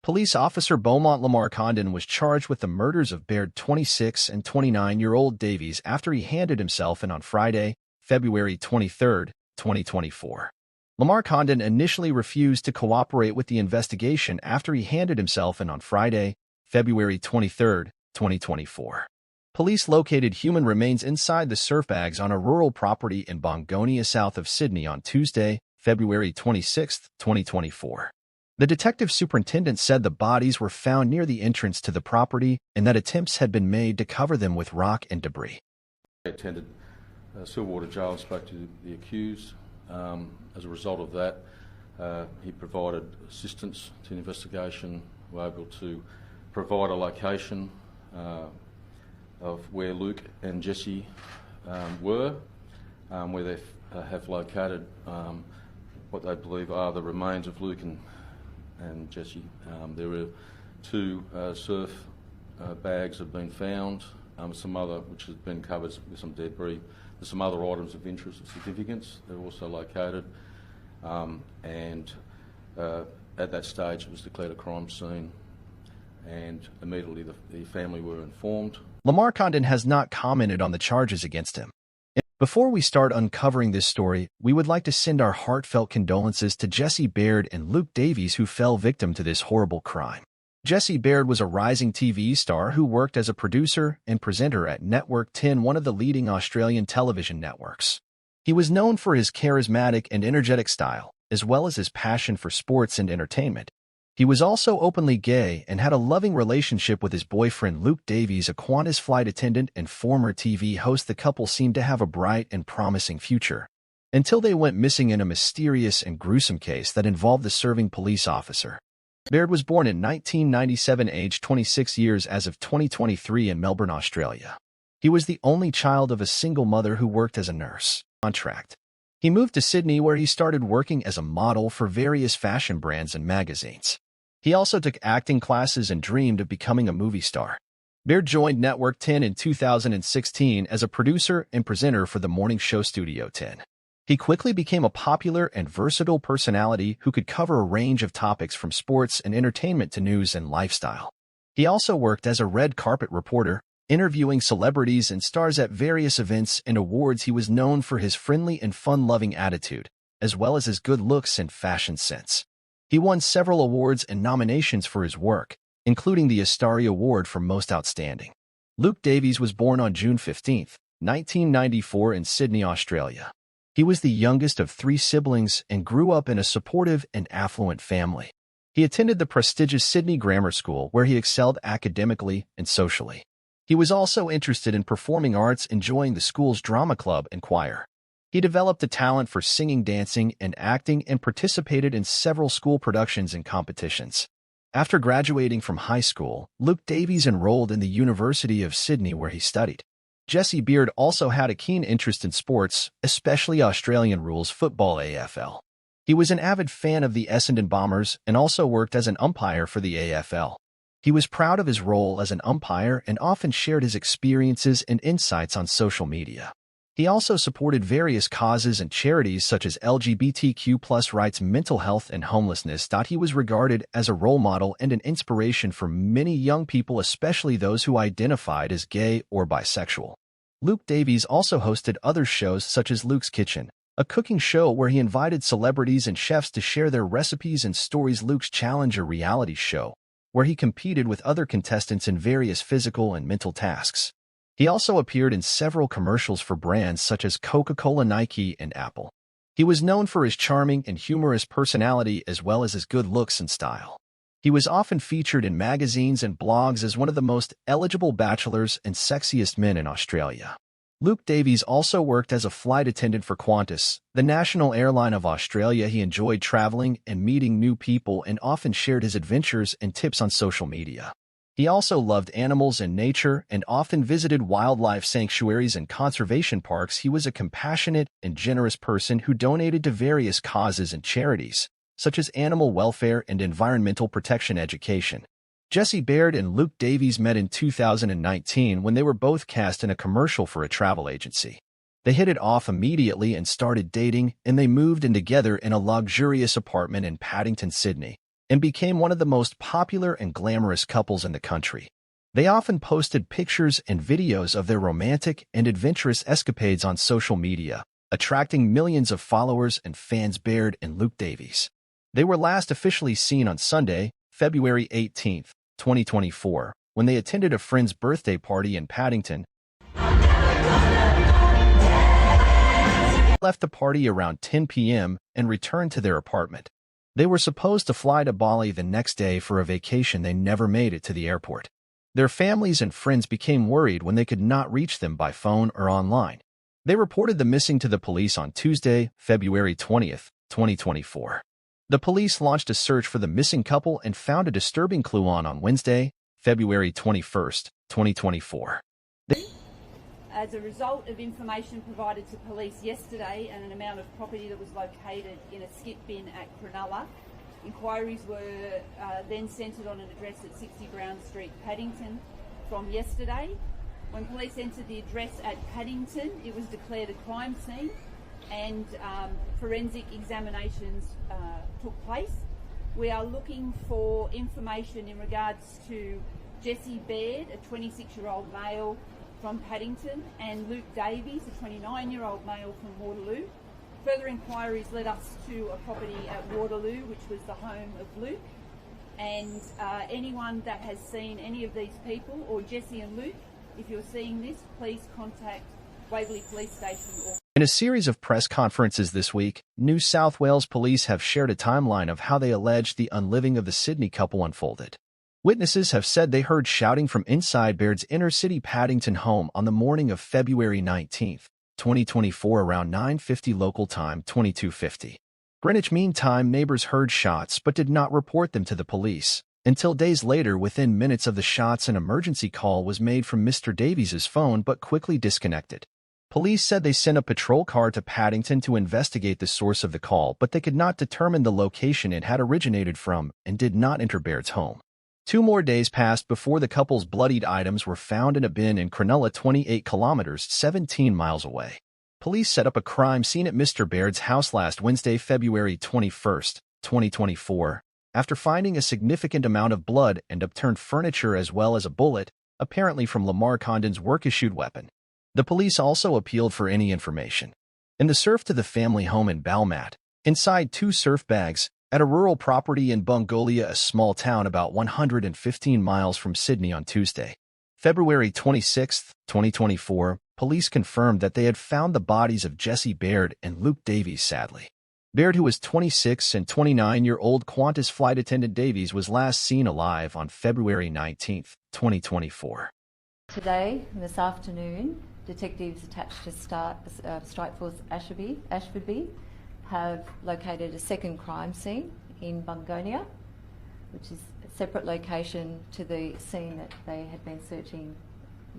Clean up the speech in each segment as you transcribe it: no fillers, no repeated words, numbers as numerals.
Police officer Beaumont Lamar Condon was charged with the murders of Baird 26 and 29-year-old Davies after he handed himself in on Friday, February 23, 2024. Lamar Condon initially refused to cooperate with the investigation after he handed himself in on Friday, February 23, 2024. Police located human remains inside the surf bags on a rural property in Bongonia south of Sydney on Tuesday, February 26, 2024. The detective superintendent said the bodies were found near the entrance to the property and that attempts had been made to cover them with rock and debris. I attended Silverwater Jail and spoke to the accused. As a result of that, he provided assistance to the investigation. We were able to provide a location of where Luke and Jesse were, where they have located what they believe are the remains of Luke and Jesse. There were two surf bags have been found, some other which has been covered with some debris. There's some other items of interest and significance that are also located, and at that stage it was declared a crime scene, and immediately the family were informed. Lamar Condon has not commented on the charges against him. Before we start uncovering this story, we would like to send our heartfelt condolences to Jesse Baird and Luke Davies, who fell victim to this horrible crime. Jesse Baird was a rising TV star who worked as a producer and presenter at Network 10, one of the leading Australian television networks. He was known for his charismatic and energetic style, as well as his passion for sports and entertainment. He was also openly gay and had a loving relationship with his boyfriend Luke Davies, a Qantas flight attendant and former TV host. The couple seemed to have a bright and promising future, until they went missing in a mysterious and gruesome case that involved the serving police officer. Baird was born in 1997, aged 26 years as of 2023 in Melbourne, Australia. He was the only child of a single mother who worked as a nurse. Contract. He moved to Sydney, where he started working as a model for various fashion brands and magazines. He also took acting classes and dreamed of becoming a movie star. Baird joined Network 10 in 2016 as a producer and presenter for the morning show Studio 10. He quickly became a popular and versatile personality who could cover a range of topics from sports and entertainment to news and lifestyle. He also worked as a red carpet reporter, interviewing celebrities and stars at various events and awards. He was known for his friendly and fun-loving attitude, as well as his good looks and fashion sense. He won several awards and nominations for his work, including the Astari Award for Most Outstanding. Luke Davies was born on June 15, 1994 in Sydney, Australia. He was the youngest of three siblings and grew up in a supportive and affluent family. He attended the prestigious Sydney Grammar School, where he excelled academically and socially. He was also interested in performing arts, enjoying the school's drama club and choir. He developed a talent for singing, dancing, and acting, and participated in several school productions and competitions. After graduating from high school, Luke Davies enrolled in the University of Sydney, where he studied. Jesse Baird also had a keen interest in sports, especially Australian rules football AFL. He was an avid fan of the Essendon Bombers and also worked as an umpire for the AFL. He was proud of his role as an umpire and often shared his experiences and insights on social media. He also supported various causes and charities such as LGBTQ+ rights, mental health, and homelessness. He was regarded as a role model and an inspiration for many young people, especially those who identified as gay or bisexual. Luke Davies also hosted other shows such as Luke's Kitchen, a cooking show where he invited celebrities and chefs to share their recipes and stories, Luke's Challenge, a reality show, where he competed with other contestants in various physical and mental tasks. He also appeared in several commercials for brands such as Coca-Cola, Nike, and Apple. He was known for his charming and humorous personality as well as his good looks and style. He was often featured in magazines and blogs as one of the most eligible bachelors and sexiest men in Australia. Luke Davies also worked as a flight attendant for Qantas, the national airline of Australia. He enjoyed traveling and meeting new people and often shared his adventures and tips on social media. He also loved animals and nature and often visited wildlife sanctuaries and conservation parks. He was a compassionate and generous person who donated to various causes and charities, such as animal welfare and environmental protection education. Jesse Baird and Luke Davies met in 2019 when they were both cast in a commercial for a travel agency. They hit it off immediately and started dating, and they moved in together in a luxurious apartment in Paddington, Sydney. and became one of the most popular and glamorous couples in the country. They often posted pictures and videos of their romantic and adventurous escapades on social media, attracting millions of followers and fans. Baird and Luke Davies. They were last officially seen on Sunday, February 18, 2024, when they attended a friend's birthday party in Paddington. Left the party around 10 p.m. and returned to their apartment. They were supposed to fly to Bali the next day for a vacation. They never made it to the airport. Their families and friends became worried when they could not reach them by phone or online. They reported them missing to the police on Tuesday, February 20, 2024. The police launched a search for the missing couple and found a disturbing clue on Wednesday, February 21, 2024. As a result of information provided to police yesterday and an amount of property that was located in a skip bin at Cronulla, inquiries were then centred on an address at 60 Brown Street, Paddington. From yesterday, when police entered the address at Paddington, it was declared a crime scene and forensic examinations took place. We are looking for information in regards to Jesse Baird, a 26-year-old male from Paddington, and Luke Davies, a 29-year-old male from Waterloo. Further inquiries led us to a property at Waterloo, which was the home of Luke, and anyone that has seen any of these people, or Jesse and Luke, if you're seeing this, please contact Waverley Police Station. In a series of press conferences this week, New South Wales police have shared a timeline of how they allege the unliving of the Sydney couple unfolded. Witnesses have said they heard shouting from inside Baird's inner-city Paddington home on the morning of February 19, 2024 around 9:50 local time, 22:50. Greenwich Mean Time. Neighbors heard shots but did not report them to the police. Until days later, within minutes of the shots, an emergency call was made from Mr. Davies' phone but quickly disconnected. Police said they sent a patrol car to Paddington to investigate the source of the call, but they could not determine the location it had originated from and did not enter Baird's home. 2 more days passed before the couple's bloodied items were found in a bin in Cronulla, 28 kilometers, 17 miles away. Police set up a crime scene at Mr. Baird's house last Wednesday, February 21, 2024, after finding a significant amount of blood and upturned furniture as well as a bullet, apparently from Lamar Condon's work-issued weapon. The police also appealed for any information in the surf to the family home in Balmat, inside 2 surf bags, at a rural property in Bungolia, a small town about 115 miles from Sydney. On Tuesday, February 26, 2024, police confirmed that they had found the bodies of Jesse Baird and Luke Davies. Sadly, Baird, who was 26, and 29-year-old Qantas flight attendant Davies was last seen alive on February 19, 2024. Today, this afternoon, detectives attached to Strike Force Ashfordby have located a second crime scene in Bungonia, which is a separate location to the scene that they had been searching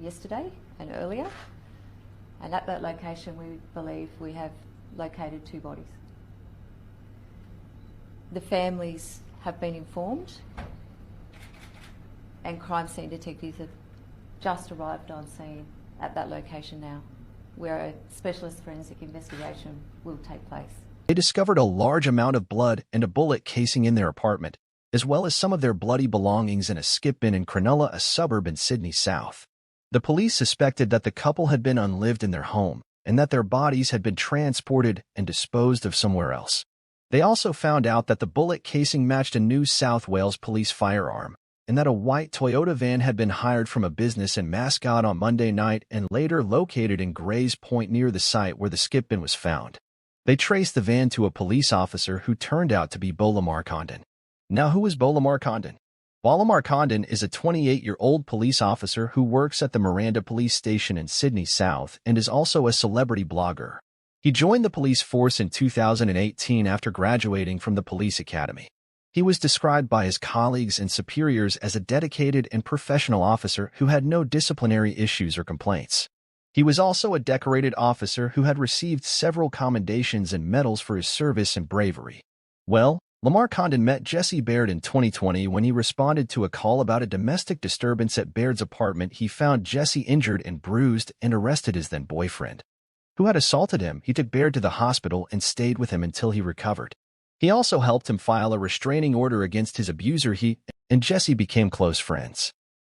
yesterday and earlier. And at that location, we believe we have located 2 bodies. The families have been informed, and crime scene detectives have just arrived on scene at that location now, where a specialist forensic investigation will take place. They discovered a large amount of blood and a bullet casing in their apartment, as well as some of their bloody belongings in a skip bin in Cronulla, a suburb in Sydney South. The police suspected that the couple had been unlived in their home and that their bodies had been transported and disposed of somewhere else. They also found out that the bullet casing matched a New South Wales police firearm, and that a white Toyota van had been hired from a business in Mascot on Monday night and later located in Grays Point near the site where the skip bin was found. They traced the van to a police officer who turned out to be Lamar Condon. Now, who is Lamar Condon? Lamar Condon is a 28-year-old police officer who works at the Miranda Police Station in Sydney South and is also a celebrity blogger. He joined the police force in 2018 after graduating from the police academy. He was described by his colleagues and superiors as a dedicated and professional officer who had no disciplinary issues or complaints. He was also a decorated officer who had received several commendations and medals for his service and bravery. Well, Lamar Condon met Jesse Baird in 2020 when he responded to a call about a domestic disturbance at Baird's apartment. He found Jesse injured and bruised and arrested his then-boyfriend, who had assaulted him. He took Baird to the hospital and stayed with him until he recovered. He also helped him file a restraining order against his abuser. He and Jesse became close friends.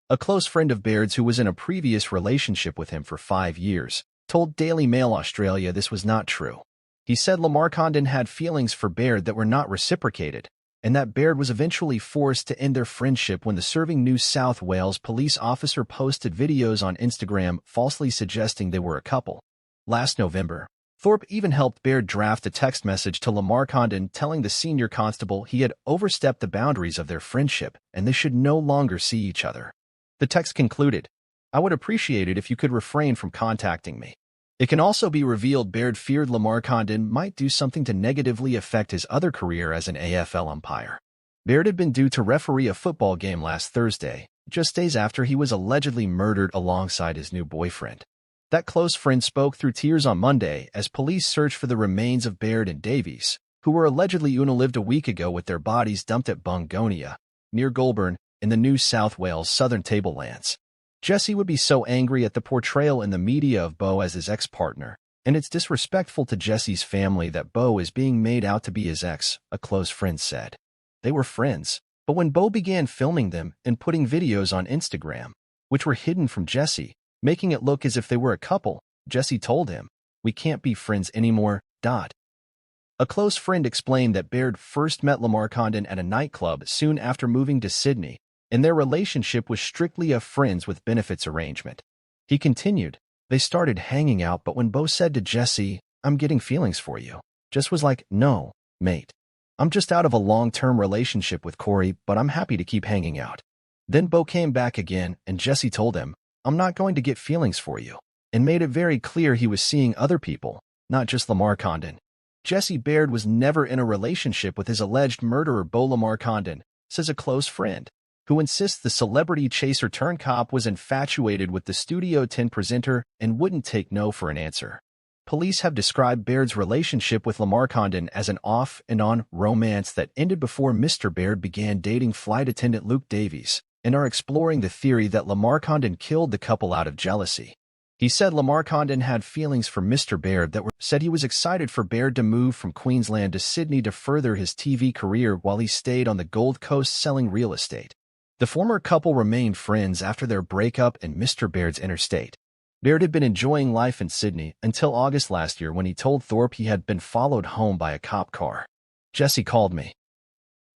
A close friend of Baird's who was in a previous relationship with him for 5 years told Daily Mail Australia this was not true. He said Lamar Condon had feelings for Baird that were not reciprocated, and that Baird was eventually forced to end their friendship when the serving New South Wales police officer posted videos on Instagram falsely suggesting they were a couple. Last November, Thorpe even helped Baird draft a text message to Lamar Condon telling the senior constable he had overstepped the boundaries of their friendship and they should no longer see each other. The text concluded, "I would appreciate it if you could refrain from contacting me." It can also be revealed Baird feared Lamar Condon might do something to negatively affect his other career as an AFL umpire. Baird had been due to referee a football game last Thursday, just days after he was allegedly murdered alongside his new boyfriend. That close friend spoke through tears on Monday as police searched for the remains of Baird and Davies, who were allegedly unalived a week ago with their bodies dumped at Bungonia, near Goulburn, in the New South Wales Southern Tablelands. Jesse would be so angry at the portrayal in the media of Beau as his ex-partner, and it's disrespectful to Jesse's family that Beau is being made out to be his ex, a close friend said. They were friends, but when Beau began filming them and putting videos on Instagram, which were hidden from Jesse, making it look as if they were a couple, Jesse told him, "We can't be friends anymore." A close friend explained that Baird first met Lamar Condon at a nightclub soon after moving to Sydney, and their relationship was strictly a friends with benefits arrangement. He continued, "They started hanging out, but when Beau said to Jesse, 'I'm getting feelings for you,' Jess was like, 'No, mate. I'm just out of a long-term relationship with Corey, but I'm happy to keep hanging out.' Then Beau came back again, and Jesse told him, 'I'm not going to get feelings for you,' and made it very clear he was seeing other people, not just Lamar Condon. Jesse Baird was never in a relationship with his alleged murderer Beau Lamar Condon, says a close friend, who insists the celebrity chaser-turned-cop was infatuated with the Studio 10 presenter and wouldn't take no for an answer. Police have described Baird's relationship with Lamar Condon as an off-and-on romance that ended before Mr. Baird began dating flight attendant Luke Davies, and are exploring the theory that Lamar Condon killed the couple out of jealousy. He said Lamar Condon had feelings for Mr. Baird that said he was excited for Baird to move from Queensland to Sydney to further his TV career while he stayed on the Gold Coast selling real estate. The former couple remained friends after their breakup and Mr. Baird's interstate. Baird had been enjoying life in Sydney until August last year when he told Thorpe he had been followed home by a cop car. "Jesse called me.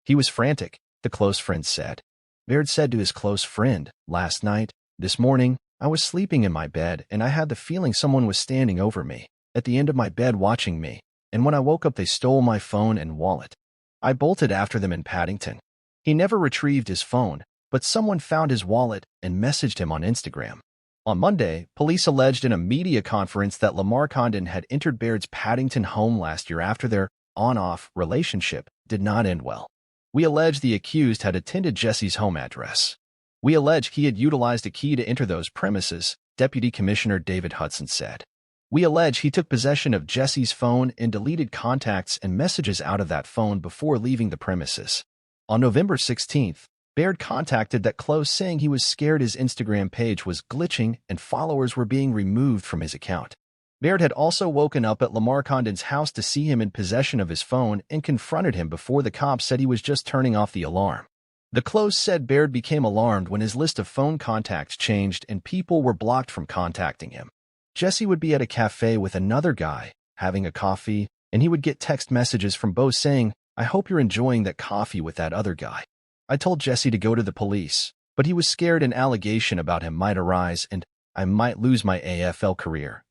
He was frantic," the close friend said. Baird said to his close friend, "Last night, this morning, I was sleeping in my bed and I had the feeling someone was standing over me, at the end of my bed watching me, and when I woke up they stole my phone and wallet. I bolted after them in Paddington. He never retrieved his phone, but someone found his wallet and messaged him on Instagram." On Monday, police alleged in a media conference that Lamar Condon had entered Baird's Paddington home last year after their on-off relationship did not end well. "We allege the accused had attended Jesse's home address. We allege he had utilized a key to enter those premises," Deputy Commissioner David Hudson said. "We allege he took possession of Jesse's phone and deleted contacts and messages out of that phone before leaving the premises." On November 16th, Baird contacted that close saying he was scared his Instagram page was glitching and followers were being removed from his account. Baird had also woken up at Lamar Condon's house to see him in possession of his phone and confronted him before the cops said he was just turning off the alarm. The close said Baird became alarmed when his list of phone contacts changed and people were blocked from contacting him. Jesse would be at a cafe with another guy, having a coffee, and he would get text messages from Beau saying, "I hope you're enjoying that coffee with that other guy. I told Jesse to go to the police, but he was scared an allegation about him might arise and I might lose my AFL career."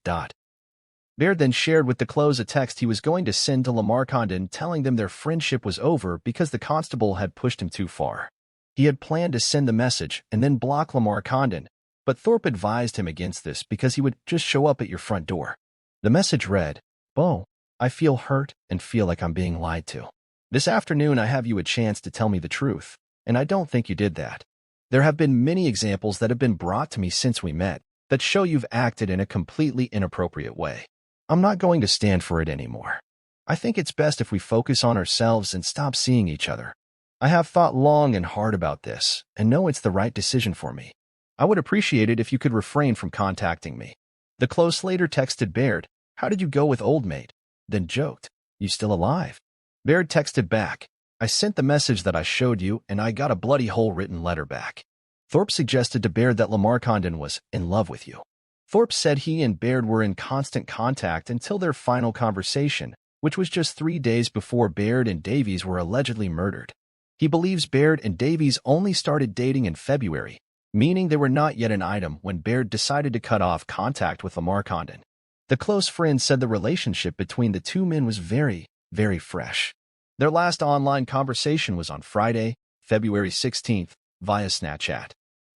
Baird then shared with the close a text he was going to send to Lamar Condon telling them their friendship was over because the constable had pushed him too far. He had planned to send the message and then block Lamar Condon, but Thorpe advised him against this because he would just show up at your front door. The message read, "Beau, I feel hurt and feel like I'm being lied to. This afternoon I have you a chance to tell me the truth, and I don't think you did that. There have been many examples that have been brought to me since we met that show you've acted in a completely inappropriate way. I'm not going to stand for it anymore. I think it's best if we focus on ourselves and stop seeing each other. I have thought long and hard about this and know it's the right decision for me. I would appreciate it if you could refrain from contacting me." The close later texted Baird, "How did you go with old mate?" Then joked, "You still alive?" Baird texted back, "I sent the message that I showed you, and I got a bloody whole written letter back." Thorpe suggested to Baird that Lamar Condon was in love with you. Thorpe said he and Baird were in constant contact until their final conversation, which was just 3 days before Baird and Davies were allegedly murdered. He believes Baird and Davies only started dating in February, meaning they were not yet an item when Baird decided to cut off contact with Lamar Condon. The close friend said the relationship between the two men was very, very fresh. Their last online conversation was on Friday, February 16th, via Snapchat.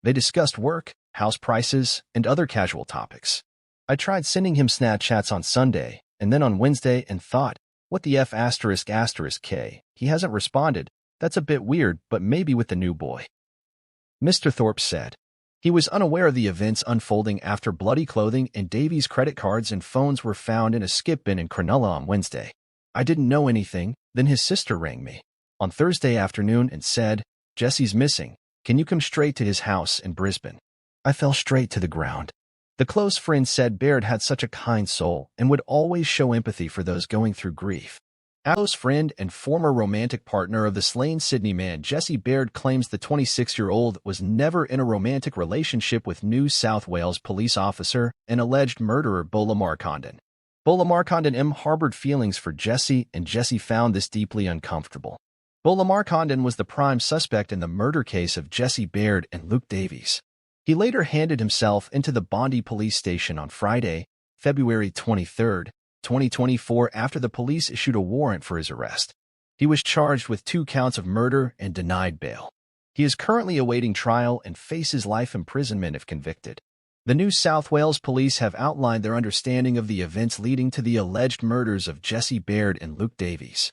They discussed work, house prices, and other casual topics. "I tried sending him Snapchats on Sunday, and then on Wednesday and thought, what the F **K? He hasn't responded. That's a bit weird, but maybe with the new boy." Mr. Thorpe said. He was unaware of the events unfolding after bloody clothing and Davies' credit cards and phones were found in a skip bin in Cronulla on Wednesday. "I didn't know anything, then his sister rang me on Thursday afternoon and said, 'Jesse's missing. Can you come straight to his house in Brisbane?' I fell straight to the ground." The close friend said Baird had such a kind soul and would always show empathy for those going through grief. A close friend and former romantic partner of the slain Sydney man Jesse Baird claims the 26-year-old was never in a romantic relationship with New South Wales police officer and alleged murderer Lamar Condon. Lamar Condon harbored feelings for Jesse, and Jesse found this deeply uncomfortable. Lamar Condon was the prime suspect in the murder case of Jesse Baird and Luke Davies. He later handed himself into the Bondi police station on Friday, February 23, 2024, after the police issued a warrant for his arrest. He was charged with 2 counts of murder and denied bail. He is currently awaiting trial and faces life imprisonment if convicted. The New South Wales police have outlined their understanding of the events leading to the alleged murders of Jesse Baird and Luke Davies.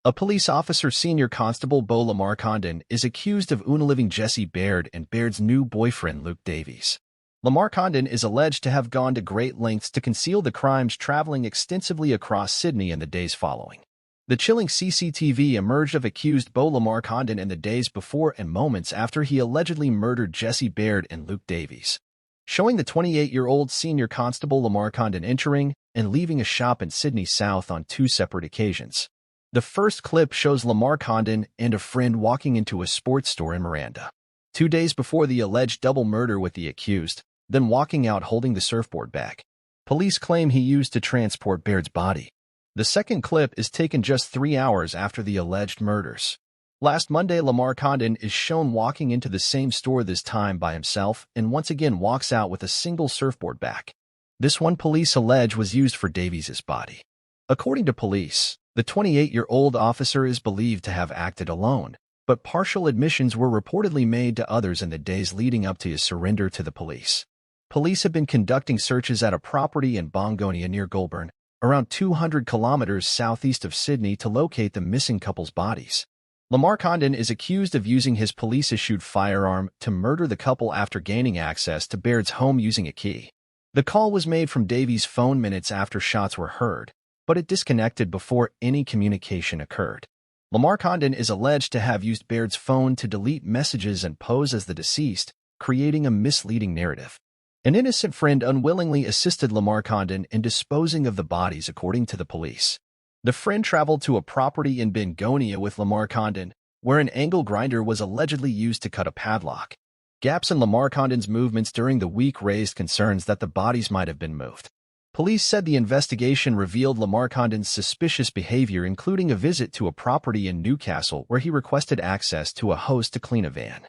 A police officer, Senior Constable Lamar Condon, is accused of unaliving Jesse Baird and Baird's new boyfriend Luke Davies. Lamar Condon is alleged to have gone to great lengths to conceal the crimes, traveling extensively across Sydney in the days following. The chilling CCTV emerged of accused Lamar Condon in the days before and moments after he allegedly murdered Jesse Baird and Luke Davies, showing the 28-year-old Senior Constable Lamar Condon entering and leaving a shop in Sydney South on 2 separate occasions. The first clip shows Lamar Condon and a friend walking into a sports store in Miranda 2 days before the alleged double murder with the accused, then walking out holding the surfboard bag police claim he used to transport Baird's body. The second clip is taken just 3 hours after the alleged murders. Last Monday, Lamar Condon is shown walking into the same store, this time by himself, and once again walks out with a single surfboard bag. This one police allege was used for Davies' body. According to police, the 28-year-old officer is believed to have acted alone, but partial admissions were reportedly made to others in the days leading up to his surrender to the police. Police have been conducting searches at a property in Bungonia near Goulburn, around 200 kilometers southeast of Sydney, to locate the missing couple's bodies. Lamar Condon is accused of using his police-issued firearm to murder the couple after gaining access to Baird's home using a key. The call was made from Davies' phone minutes after shots were heard, but it disconnected before any communication occurred. Lamar Condon is alleged to have used Baird's phone to delete messages and pose as the deceased, creating a misleading narrative. An innocent friend unwillingly assisted Lamar Condon in disposing of the bodies, according to the police. The friend traveled to a property in Bungonia with Lamar Condon, where an angle grinder was allegedly used to cut a padlock. Gaps in Lamar Condon's movements during the week raised concerns that the bodies might have been moved. Police said the investigation revealed Lamar Condon's suspicious behavior, including a visit to a property in Newcastle where he requested access to a hose to clean a van.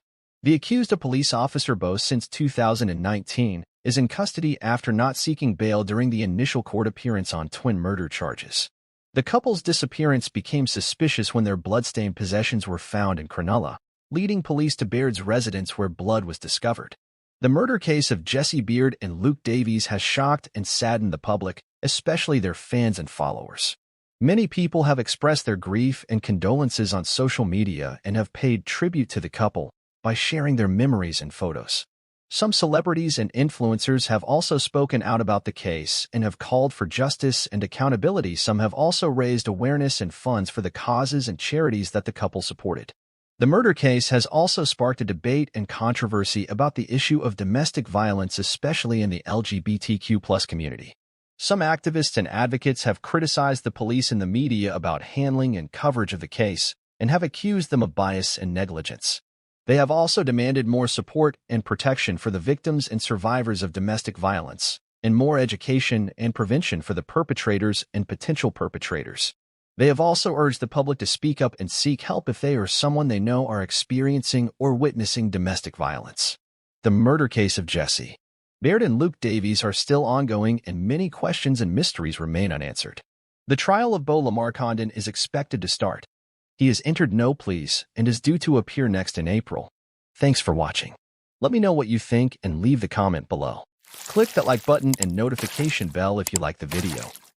The accused, a police officer both since 2019, is in custody after not seeking bail during the initial court appearance on twin murder charges. The couple's disappearance became suspicious when their bloodstained possessions were found in Cronulla, leading police to Baird's residence where blood was discovered. The murder case of Jesse Baird and Luke Davies has shocked and saddened the public, especially their fans and followers. Many people have expressed their grief and condolences on social media and have paid tribute to the couple by sharing their memories and photos. Some celebrities and influencers have also spoken out about the case and have called for justice and accountability. Some have also raised awareness and funds for the causes and charities that the couple supported. The murder case has also sparked a debate and controversy about the issue of domestic violence, especially in the LGBTQ+ community. Some activists and advocates have criticized the police and the media about handling and coverage of the case and have accused them of bias and negligence. They have also demanded more support and protection for the victims and survivors of domestic violence, and more education and prevention for the perpetrators and potential perpetrators. They have also urged the public to speak up and seek help if they or someone they know are experiencing or witnessing domestic violence. The murder case of Jesse Baird and Luke Davies are still ongoing, and many questions and mysteries remain unanswered. The trial of Beau Lamar Condon is expected to start. He has entered no pleas and is due to appear next in April. Thanks for watching. Let me know what you think and leave the comment below. Click that like button and notification bell if you like the video.